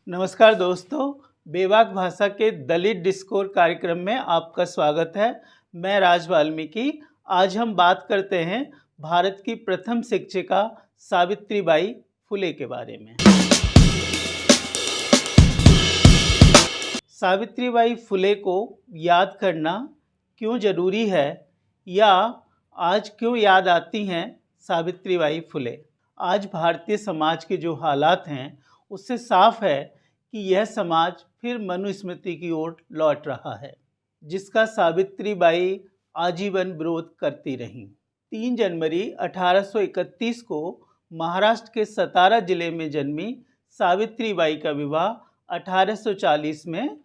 नमस्कार दोस्तों, बेबाक भाषा के दलित डिस्कोर कार्यक्रम में आपका स्वागत है। मैं राज वाल्मीकि। आज हम बात करते हैं भारत की प्रथम शिक्षिका सावित्रीबाई फुले के बारे में। सावित्रीबाई फुले को याद करना क्यों ज़रूरी है या आज क्यों याद आती हैं सावित्रीबाई फुले? आज भारतीय समाज के जो हालात हैं उससे साफ है कि यह समाज फिर मनुस्मृति की ओर लौट रहा है, जिसका सावित्रीबाई आजीवन विरोध करती रहीं। 3 जनवरी 1831 को महाराष्ट्र के सतारा जिले में जन्मी सावित्रीबाई का विवाह 1840 में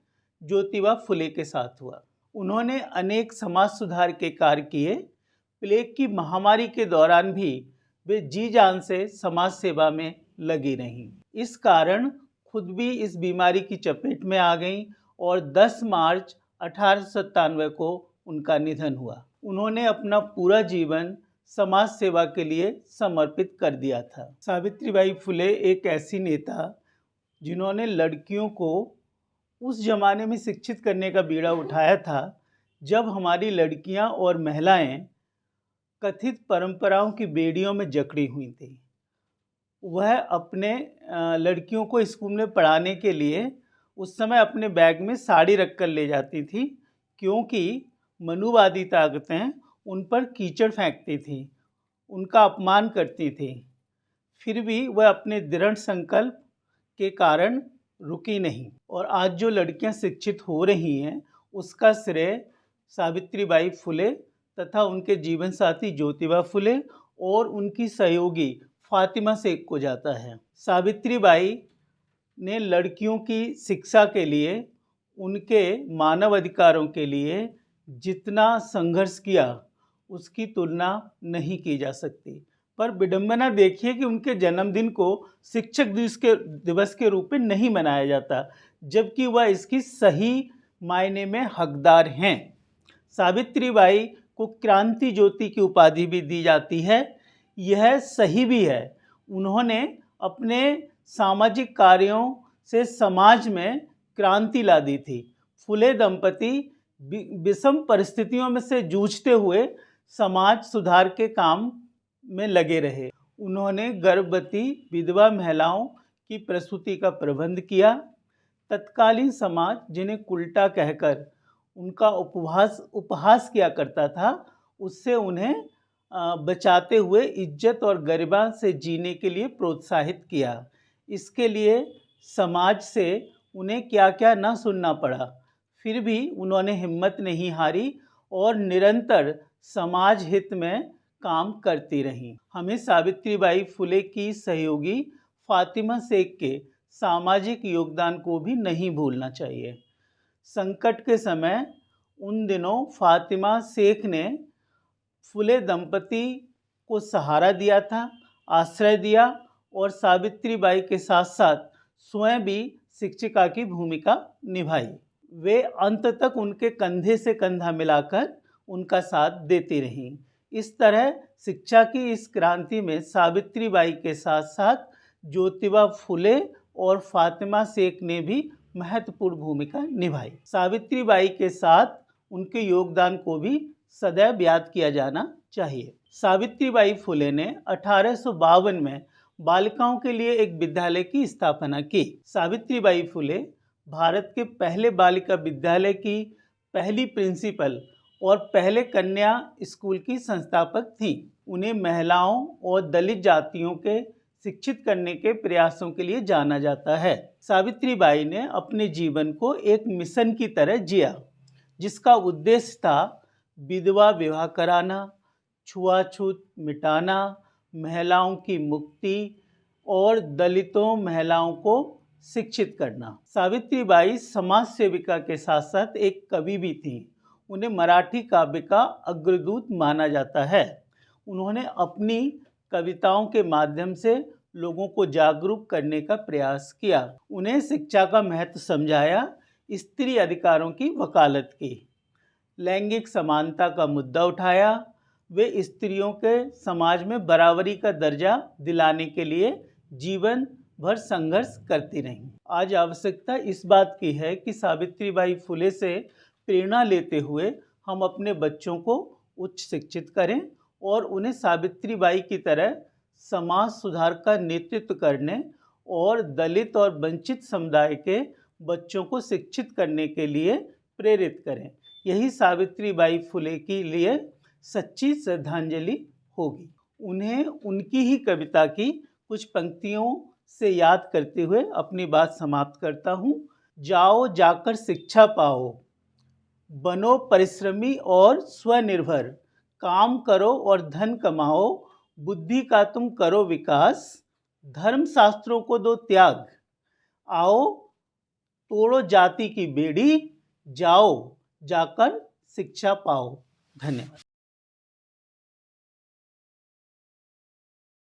ज्योतिबा फुले के साथ हुआ। उन्होंने अनेक समाज सुधार के कार्य किए। प्लेग की महामारी के दौरान भी वे जी जान से समाज सेवा में लगी रहीं। इस कारण खुद भी इस बीमारी की चपेट में आ गईं और 10 मार्च 1897 को उनका निधन हुआ। उन्होंने अपना पूरा जीवन समाज सेवा के लिए समर्पित कर दिया था। सावित्रीबाई फुले एक ऐसी नेता जिन्होंने लड़कियों को उस जमाने में शिक्षित करने का बीड़ा उठाया था जब हमारी लड़कियां और महिलाएं कथित परंपराओं की बेड़ियों में जकड़ी हुई थी। वह अपने लड़कियों को स्कूल में पढ़ाने के लिए उस समय अपने बैग में साड़ी रखकर ले जाती थी, क्योंकि मनुवादी ताकतें उन पर कीचड़ फेंकती थी, उनका अपमान करती थी। फिर भी वह अपने दृढ़ संकल्प के कारण रुकी नहीं और आज जो लड़कियां शिक्षित हो रही हैं उसका श्रेय सावित्रीबाई फुले तथा उनके जीवन साथी ज्योतिबा फुले और उनकी सहयोगी फातिमा शेख को जाता है। सावित्रीबाई ने लड़कियों की शिक्षा के लिए, उनके मानव अधिकारों के लिए जितना संघर्ष किया उसकी तुलना नहीं की जा सकती। पर विडंबना देखिए कि उनके जन्मदिन को शिक्षक दिवस के रूप में नहीं मनाया जाता, जबकि वह इसकी सही मायने में हकदार हैं। सावित्रीबाई को क्रांति ज्योति की उपाधि भी दी जाती है। यह सही भी है। उन्होंने अपने सामाजिक कार्यों से समाज में क्रांति ला दी थी। फुले दंपति विषम परिस्थितियों में से जूझते हुए समाज सुधार के काम में लगे रहे। उन्होंने गर्भवती विधवा महिलाओं की प्रसूति का प्रबंध किया। तत्कालीन समाज जिन्हें कुल्टा कहकर उनका उपहास किया करता था, उससे उन्हें बचाते हुए इज्जत और गरिमा से जीने के लिए प्रोत्साहित किया। इसके लिए समाज से उन्हें क्या क्या न सुनना पड़ा, फिर भी उन्होंने हिम्मत नहीं हारी और निरंतर समाज हित में काम करती रहीं। हमें सावित्रीबाई फुले की सहयोगी फातिमा शेख के सामाजिक योगदान को भी नहीं भूलना चाहिए। संकट के समय उन दिनों फातिमा शेख ने फुले दंपति को सहारा दिया था, आश्रय दिया और सावित्रीबाई के साथ साथ स्वयं भी शिक्षिका की भूमिका निभाई। वे अंत तक उनके कंधे से कंधा मिलाकर उनका साथ देती रहीं। इस तरह शिक्षा की इस क्रांति में सावित्रीबाई के साथ साथ ज्योतिबा फुले और फातिमा शेख ने भी महत्वपूर्ण भूमिका निभाई। सावित्रीबाई के साथ उनके योगदान को भी सदैव याद किया जाना चाहिए। सावित्रीबाई फुले ने 1852 में बालिकाओं के लिए एक विद्यालय की स्थापना की। सावित्रीबाई फुले भारत के पहले बालिका विद्यालय की पहली प्रिंसिपल और पहले कन्या स्कूल की संस्थापक थीं। उन्हें महिलाओं और दलित जातियों के शिक्षित करने के प्रयासों के लिए जाना जाता है। सावित्रीबाई ने अपने जीवन को एक मिशन की तरह जिया, जिसका उद्देश्य था विधवा विवाह कराना, छुआछूत मिटाना, महिलाओं की मुक्ति और दलितों महिलाओं को शिक्षित करना। सावित्रीबाई समाज सेविका के साथ साथ एक कवि भी थीं। उन्हें मराठी काव्य का अग्रदूत माना जाता है। उन्होंने अपनी कविताओं के माध्यम से लोगों को जागरूक करने का प्रयास किया। उन्हें शिक्षा का महत्व समझाया, स्त्री अधिकारों की वकालत की, लैंगिक समानता का मुद्दा उठाया। वे स्त्रियों के समाज में बराबरी का दर्जा दिलाने के लिए जीवन भर संघर्ष करती रहीं। आज आवश्यकता इस बात की है कि सावित्रीबाई फुले से प्रेरणा लेते हुए हम अपने बच्चों को उच्च शिक्षित करें और उन्हें सावित्रीबाई की तरह समाज सुधार का नेतृत्व करने और दलित और वंचित समुदाय के बच्चों को शिक्षित करने के लिए प्रेरित करें। यही सावित्रीबाई फुले के लिए सच्ची श्रद्धांजलि होगी। उन्हें उनकी ही कविता की कुछ पंक्तियों से याद करते हुए अपनी बात समाप्त करता हूँ। जाओ जाकर शिक्षा पाओ, बनो परिश्रमी और स्वनिर्भर, काम करो और धन कमाओ, बुद्धि का तुम करो विकास, धर्म शास्त्रों को दो त्याग, आओ तोड़ो जाति की बेड़ी, जाओ जाकर शिक्षा पाओ। धन्यवाद।